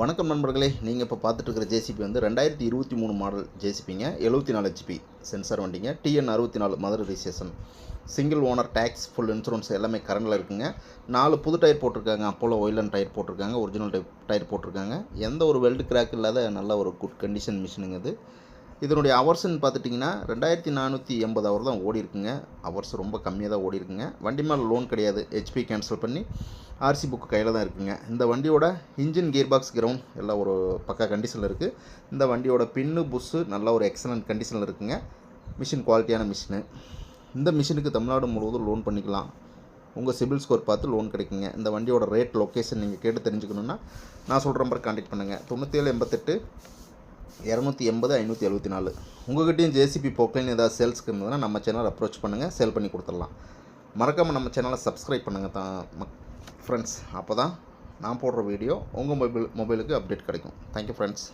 வணக்கம் நண்பர்களே, நீங்கள் இப்போ பார்த்துட்டு இருக்கிற ஜேசிபி வந்து 2023 மாடல் ஜேசிபிங்க. 74 ஹெச்பி சென்சார் வண்டிங்க. TN 64 Madurai registration. Single owner, tax, full insurance எல்லாமே கரண்டில் இருக்குங்க. 4 புது டயர் போட்டிருக்காங்க. அப்போலோ ஒயிலன் டயர் போட்டிருக்காங்க. ஒரிஜினல் டயர் போட்டிருக்காங்க. எந்த ஒரு வெல்டு கிராக் இல்லாத நல்ல ஒரு குட் கண்டிஷன் மிஷினுங்க இது. இதனுடைய ஹவர்ஸ்ன்னு பார்த்துட்டிங்கன்னா 2480 ஹவர் தான் ஓடி இருக்குங்க. ஹவர்ஸ் ரொம்ப கம்மியாக தான் ஓடி இருக்குங்க. வண்டி மேலே லோன் கிடையாது. ஹெச்பி கேன்சல் பண்ணி ஆர்சி புக்கு கையில் தான் இருக்குங்க. இந்த வண்டியோட இன்ஜின், கியர் பாக்ஸ், கிரவுண்ட் எல்லாம் ஒரு பக்கா கண்டிஷனில் இருக்குது. இந்த வண்டியோட பின்னு, புஷ்ஷு நல்ல ஒரு எக்ஸலண்ட் கண்டிஷனில் இருக்குங்க. மிஷின் குவாலிட்டியான மிஷினு. இந்த மிஷினுக்கு தமிழ்நாடு முழுவதும் லோன் பண்ணிக்கலாம். உங்கள் சிபில் ஸ்கோர் பார்த்து லோன் கிடைக்குங்க. இந்த வண்டியோட ரேட், லொக்கேஷன் நீங்கள் கேட்டு தெரிஞ்சுக்கணுன்னா நான் சொல்கிற நம்பர் கான்டாக்ட் பண்ணுங்கள். 9788 280 574. உங்கள்கிட்டையும் ஜேசிபி போக்கலைன்னு ஏதாவது சேல்ஸ்க்கு இருந்ததுன்னா நம்ம சேனல் அப்ரோச் பண்ணுங்கள், சேல் பண்ணி கொடுத்துடலாம். மறக்காமல் நம்ம சேனலை சப்ஸ்கிரைப் பண்ணுங்கள் ஃப்ரெண்ட்ஸ். அப்போ தான் நான் போடுற வீடியோ உங்கள் மொபைலுக்கு அப்டேட் கிடைக்கும். Thank you friends.